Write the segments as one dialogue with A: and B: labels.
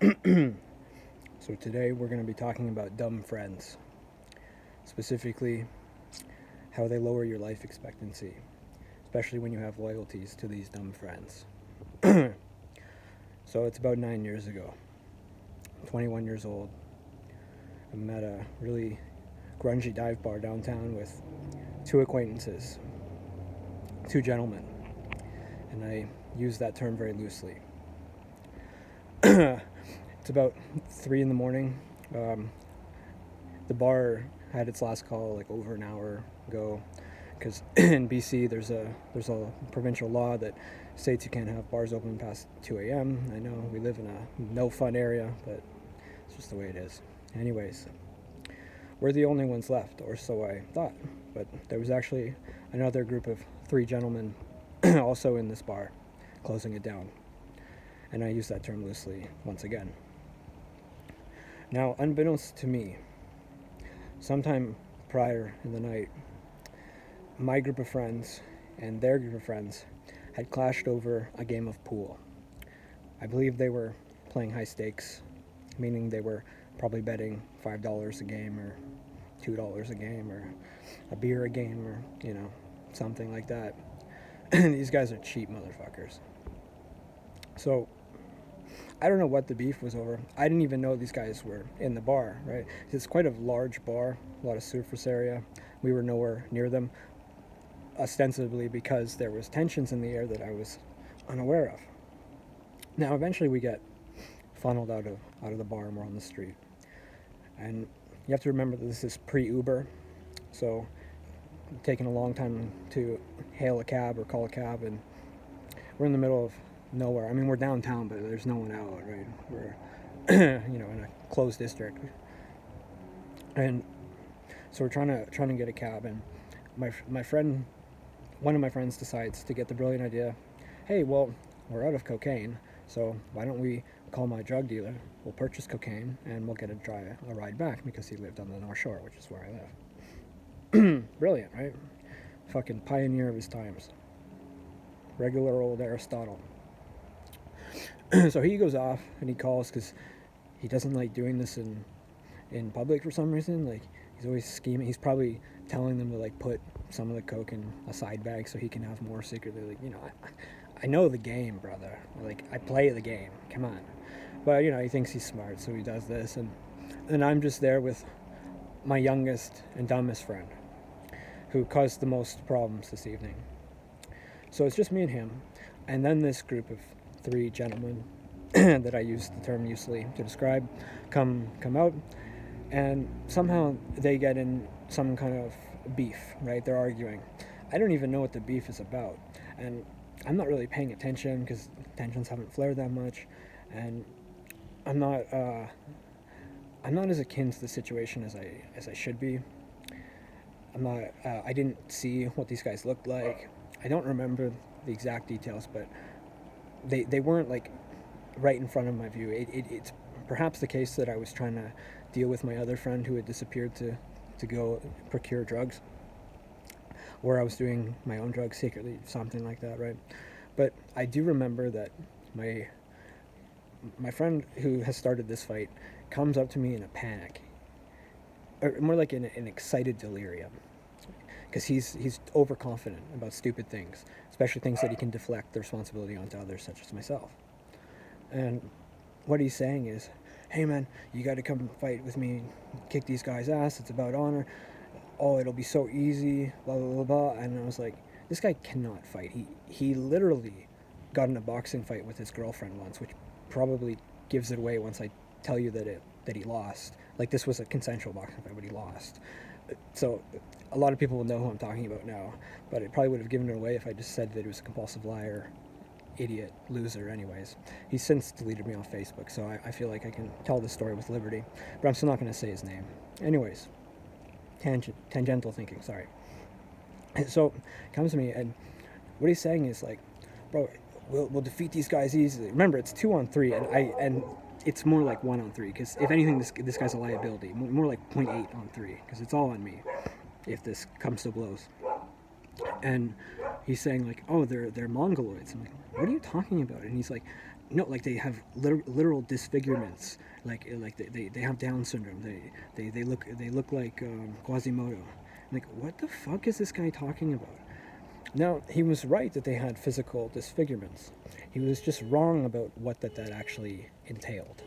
A: So today we're going to be talking about dumb friends, specifically how they lower your life expectancy, especially when you have loyalties to these dumb friends. So it's about 9 years ago. I'm 21 years old. I'm at a really grungy dive bar downtown with two acquaintances, two gentlemen, and I use that term very loosely. It's about 3 in the morning. The bar had its last call like over an hour ago, because in BC there's a provincial law that states you can't have bars open past 2 a.m. I know we live in a no fun area, but it's just the way it is. Anyways, we're the only ones left, or so I thought. But there was actually another group of 3 gentlemen also in this bar, closing it down. And I use that term loosely once again. Now, unbeknownst to me, sometime prior in the night, my group of friends and their group of friends had clashed over a game of pool. I believe they were playing high stakes, meaning they were probably betting $5 a game or $2 a game or a beer a game or, something like that. These guys are cheap motherfuckers. So I don't know what the beef was over. I didn't even know these guys were in the bar, right? It's quite a large bar, a lot of surface area. We were nowhere near them, ostensibly because there was tensions in the air that I was unaware of. Now, eventually we get funneled out of the bar and we're on the street. And you have to remember that this is pre-Uber, so taking a long time to hail a cab or call a cab, and we're in the middle of nowhere. I mean, we're downtown, but there's no one out, right? We're, in a closed district, and so we're trying to get a cab. And my friend, one of my friends, decides to get the brilliant idea. Hey, well, we're out of cocaine, so why don't we call my drug dealer? We'll purchase cocaine and we'll get a ride back, because he lived on the North Shore, which is where I live. Brilliant, right? Fucking pioneer of his times. Regular old Aristotle. So he goes off and he calls, because he doesn't like doing this in public for some reason. Like, he's always scheming. He's probably telling them to like put some of the coke in a side bag so he can have more secretly. Like, I know the game, brother. Like, I play the game. Come on. But he thinks he's smart, so he does this, and I'm just there with my youngest and dumbest friend, who caused the most problems this evening. So it's just me and him, and then this group of 3 gentlemen that I use the term loosely to describe come out, and somehow they get in some kind of beef, right? They're arguing. I don't even know what the beef is about, and I'm not really paying attention because tensions haven't flared that much, and I'm not as akin to the situation as I should be. I didn't see what these guys looked like. I don't remember the exact details, but they weren't like right in front of my view. It's perhaps the case that I was trying to deal with my other friend who had disappeared to go procure drugs, or I was doing my own drugs secretly, something like that, right? But I do remember that my friend who has started this fight comes up to me in a panic, or more like in an excited delirium, because he's overconfident about stupid things, especially things that he can deflect the responsibility onto others, such as myself. And what he's saying is, hey man, you got to come fight with me, kick these guys' ass, it's about honor, oh, it'll be so easy, blah blah blah blah. And I was like, this guy cannot fight. He literally got in a boxing fight with his girlfriend once, which probably gives it away once I tell you that he lost. Like, this was a consensual boxing fight, but he lost. So a lot of people will know who I'm talking about now, but it probably would have given it away if I just said that he was a compulsive liar, idiot, loser. Anyways, he's since deleted me off Facebook, so I feel like I can tell this story with liberty, but I'm still not going to say his name. Anyways, tangential thinking, sorry. So he comes to me, and what he's saying is like, bro, we'll defeat these guys easily. Remember, it's 2-on-3, and it's more like 1-on-3, because if anything, this guy's a liability. More like 0.8-on-3, because it's all on me if this comes to blows. And he's saying like, oh, they're mongoloids. I'm like, what are you talking about? And he's like, no, like they have literal disfigurements. Like they have Down syndrome. They look like Quasimodo. Like, what the fuck is this guy talking about? Now, he was right that they had physical disfigurements. He was just wrong about what that actually entailed.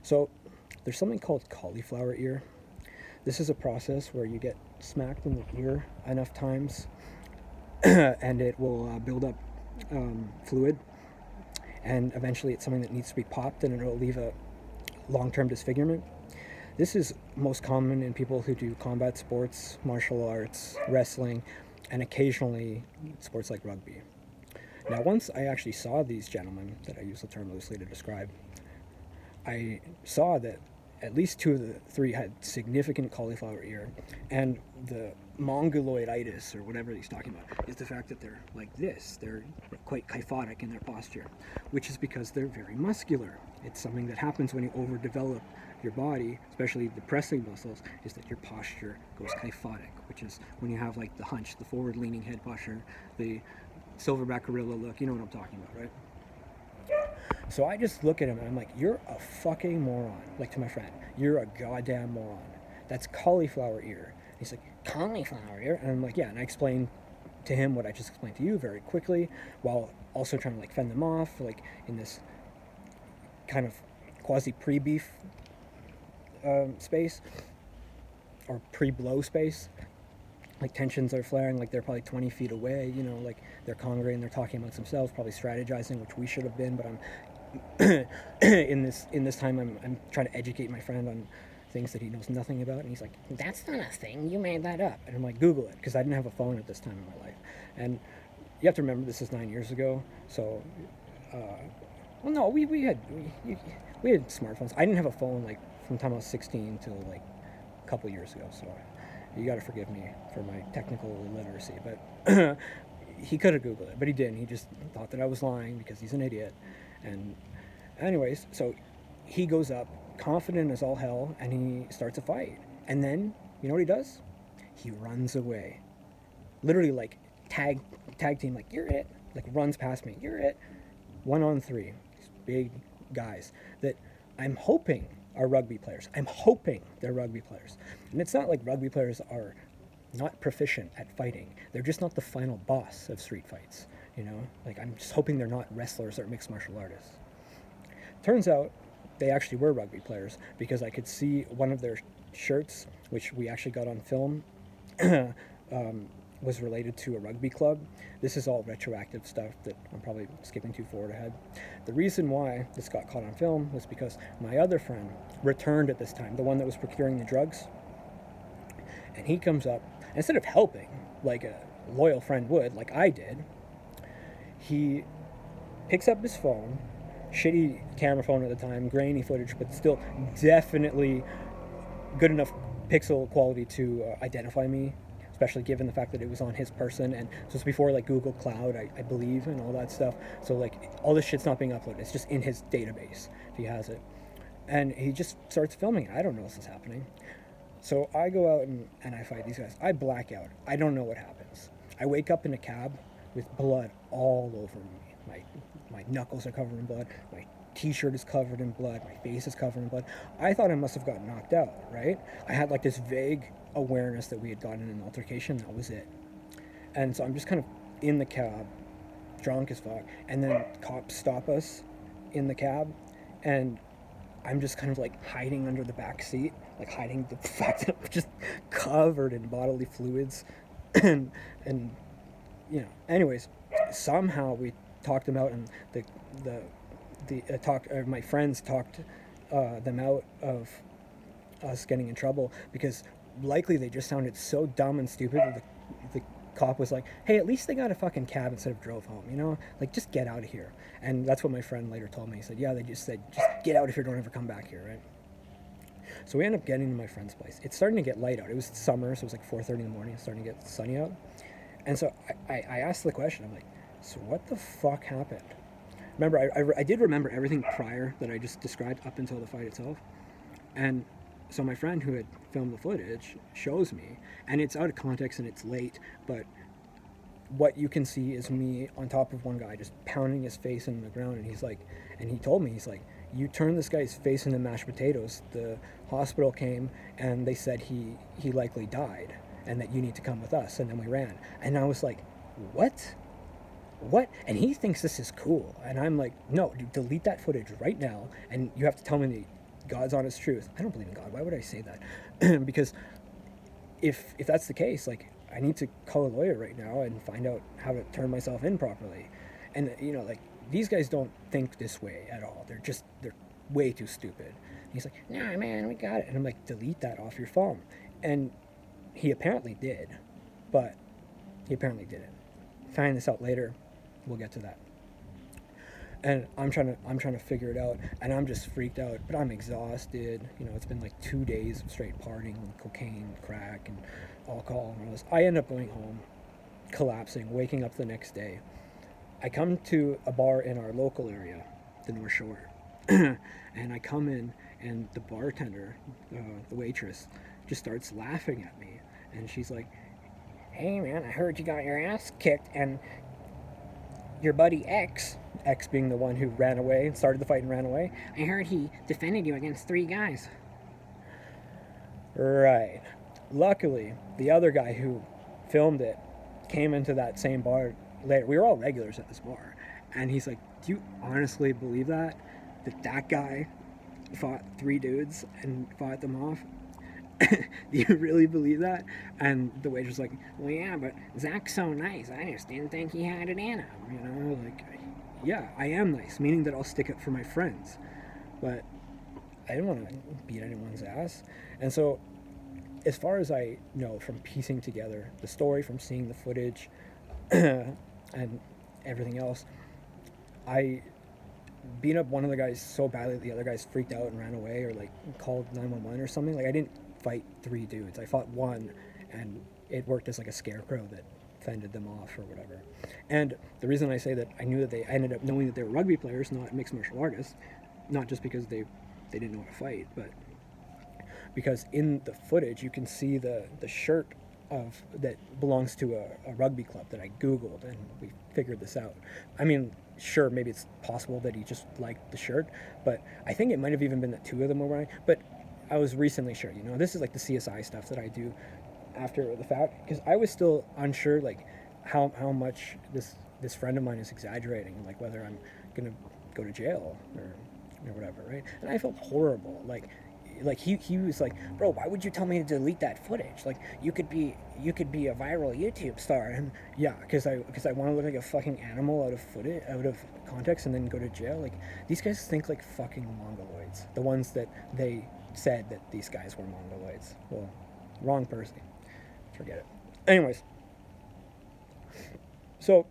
A: So, there's something called cauliflower ear. This is a process where you get smacked in the ear enough times and it will build up fluid, and eventually it's something that needs to be popped and it will leave a long-term disfigurement. This is most common in people who do combat sports, martial arts, wrestling, and occasionally sports like rugby. Now, once I actually saw these gentlemen, that I use the term loosely to describe, I saw that at least 2 of the 3 had significant cauliflower ear, and the mongoloiditis, or whatever he's talking about, is the fact that they're like this. They're quite kyphotic in their posture, which is because they're very muscular. It's something that happens when you overdevelop your body, especially the pressing muscles, is that your posture goes kyphotic, which is when you have like the hunch, the forward-leaning head posture, the silverback gorilla look. You know what I'm talking about, right? So I just look at him and I'm like, you're a fucking moron. Like, to my friend, you're a goddamn moron. That's cauliflower ear. He's like, cauliflower ear? And I'm like, yeah. And I explained to him what I just explained to you very quickly, while also trying to like fend them off, like in this kind of quasi pre-beef space, or pre-blow space. Like, tensions are flaring, like they're probably 20 feet away, you know, like they're congregating, they're talking amongst themselves, probably strategizing, which we should have been, but I'm in this time I'm trying to educate my friend on things that he knows nothing about, and he's like, that's not a thing, you made that up. And I'm like, Google it, because I didn't have a phone at this time in my life. And you have to remember, this is 9 years ago, so well, no, we had smartphones. I didn't have a phone like from the time I was 16 till like a couple years ago, so you got to forgive me for my technical illiteracy. But he could have Googled it, but he didn't. He just thought that I was lying because he's an idiot. And anyways, so he goes up, confident as all hell, and he starts a fight. And then, you know what he does? He runs away. Literally, like, tag team, like, you're it. Like, runs past me, you're it. 1-on-3. These big guys that I'm hoping are rugby players. I'm hoping they're rugby players. And it's not like rugby players are not proficient at fighting. They're just not the final boss of street fights, you know? Like, I'm just hoping they're not wrestlers or mixed martial artists. Turns out they actually were rugby players, because I could see one of their shirts, which we actually got on film, was related to a rugby club. This is all retroactive stuff that I'm probably skipping too forward ahead. The reason why this got caught on film was because my other friend returned at this time, the one that was procuring the drugs, and he comes up, instead of helping like a loyal friend would, like I did, he picks up his phone, shitty camera phone at the time, grainy footage, but still definitely good enough pixel quality to identify me, especially given the fact that it was on his person, and so it's before like Google Cloud, I believe, and all that stuff. So like all this shit's not being uploaded; it's just in his database if he has it. And he just starts filming it. I don't know this is happening. So I go out and I fight these guys. I black out. I don't know what happens. I wake up in a cab with blood all over me. My knuckles are covered in blood. My t-shirt is covered in blood. My face is covered in blood. I thought I must have gotten knocked out, right? I had like this vague awareness that we had gotten in an altercation. That was it. And so I'm just kind of in the cab, drunk as fuck. And then cops stop us in the cab. And I'm just kind of like hiding under the back seat, like hiding the fact that I'm just covered in bodily fluids. and you know, anyways, somehow we talked him out, and my friends talked them out of us getting in trouble, because likely they just sounded so dumb and stupid that the cop was like, hey, at least they got a fucking cab instead of drove home, you know, like just get out of here. And that's what my friend later told me. He said, yeah, they just said, just get out of here, don't ever come back here, right? So we end up getting to my friend's place. It's starting to get light out. It was summer, so it was like 4:30 in the morning. It's starting to get sunny out. And so I asked the question, I'm like, so what the fuck happened? Remember, I did remember everything prior that I just described up until the fight itself. And so my friend who had filmed the footage shows me, and it's out of context and it's late, but what you can see is me on top of one guy just pounding his face in the ground, and he's like, and he told me, he's like, you turned this guy's face into mashed potatoes. The hospital came and they said he likely died and that you need to come with us. And then we ran. And I was like, what? What? And he thinks this is cool. And I'm like, no, dude, delete that footage right now. And you have to tell me the God's honest truth. I don't believe in God. Why would I say that? Because if that's the case, like, I need to call a lawyer right now and find out how to turn myself in properly. And, you know, like, these guys don't think this way at all. They're way too stupid. And he's like, nah, man, we got it. And I'm like, delete that off your phone. And he apparently did, but he apparently didn't. Find this out later. We'll get to that. And I'm trying to figure it out, and I'm just freaked out, but I'm exhausted. You know, it's been like 2 days of straight partying, cocaine, crack, and alcohol and all this. I end up going home, collapsing, waking up the next day. I come to a bar in our local area, the North Shore, and I come in, and the bartender, the waitress, just starts laughing at me, and she's like, hey man, I heard you got your ass kicked, and your buddy X being the one who ran away, started the fight and ran away, I heard he defended you against 3 guys. Right. Luckily, the other guy who filmed it came into that same bar later. We were all regulars at this bar. And he's like, do you honestly believe that that guy fought 3 dudes and fought them off? Do you really believe that? And the waitress was like, well, yeah, but Zach's so nice. I just didn't think he had it in him. You know, like, yeah, I am nice, meaning that I'll stick up for my friends. But I didn't want to beat anyone's ass. And so, as far as I know from piecing together the story, from seeing the footage, and everything else, I beat up one of the guys so badly that the other guys freaked out and ran away, or like called 911 or something. Like, I didn't fight 3 dudes. I fought one, and it worked as like a scarecrow that fended them off or whatever. And the reason I say that I ended up knowing that they were rugby players, not mixed martial artists, not just because they didn't know how to fight, but because in the footage you can see the shirt of that belongs to a rugby club that I Googled, and we figured this out. I mean, sure, maybe it's possible that he just liked the shirt, but I think it might have even been that 2 of them were wearing. But I was recently sure, you know, this is like the CSI stuff that I do after the fact, because I was still unsure, like, how much this friend of mine is exaggerating, and like whether I'm gonna go to jail or whatever, right? And I felt horrible, like he was like, bro, why would you tell me to delete that footage? Like, you could be a viral YouTube star. And yeah, because I want to look like a fucking animal out of context and then go to jail. Like, these guys think like fucking mongoloids. The ones that they said that these guys were mongoloids. Well, wrong person. Forget it. Anyways, so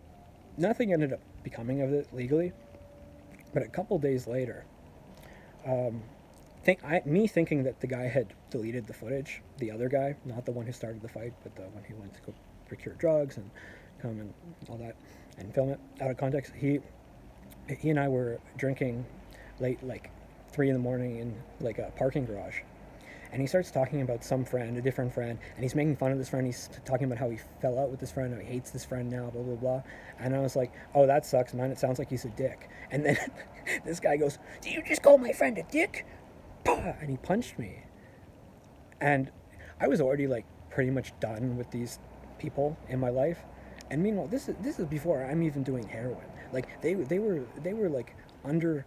A: nothing ended up becoming of it legally, but a couple days later, me thinking that the guy had deleted the footage, the other guy, not the one who started the fight, but the one who went to go procure drugs and come and all that and film it out of context, he and I were drinking late, like 3 a.m. in like a parking garage. And he starts talking about some friend, a different friend, and he's making fun of this friend. He's talking about how he fell out with this friend, how he hates this friend now, blah, blah, blah. And I was like, oh, that sucks, man. It sounds like he's a dick. And then this guy goes, did you just call my friend a dick? And he punched me. And I was already like pretty much done with these people in my life. And meanwhile, this is before I'm even doing heroin. Like, they were like under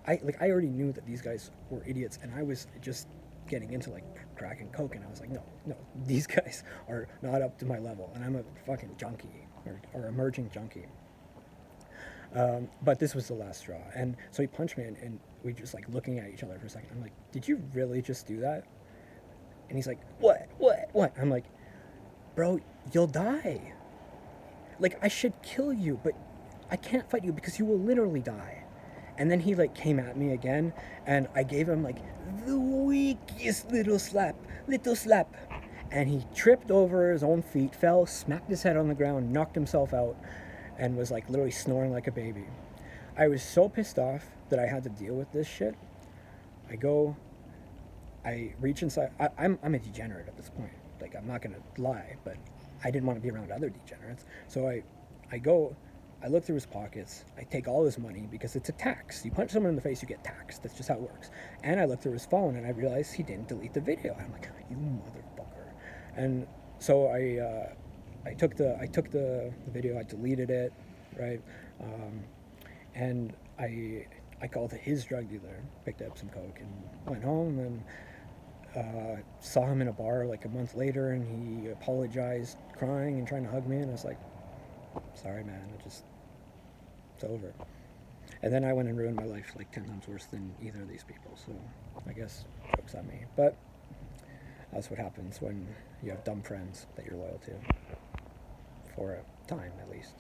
A: I already knew that these guys were idiots, and I was just getting into like crack and coke, and I was like, no, these guys are not up to my level, and I'm a fucking junkie or emerging junkie. But this was the last straw, and so he punched me, and we just like looking at each other for a second. I'm like, did you really just do that? And he's like, what? I'm like, bro, you'll die. Like, I should kill you, but I can't fight you because you will literally die. And then he like came at me again, and I gave him like the weakest little slap, and he tripped over his own feet, fell, smacked his head on the ground, knocked himself out, and was like literally snoring like a baby. I was so pissed off that I had to deal with this shit. I reach inside. I'm a degenerate at this point. Like, I'm not gonna lie, but I didn't want to be around other degenerates. So I look through his pockets. I take all his money because it's a tax. You punch someone in the face, you get taxed. That's just how it works. And I look through his phone and I realize he didn't delete the video. I'm like, you motherfucker. And so I took the video. I deleted it, right? And I called his drug dealer, picked up some coke, and went home and saw him in a bar like a month later, and he apologized, crying and trying to hug me, and I was like, sorry, man, it's over. And then I went and ruined my life like 10 times worse than either of these people, so I guess joke's on me. But that's what happens when you have dumb friends that you're loyal to, for a time at least.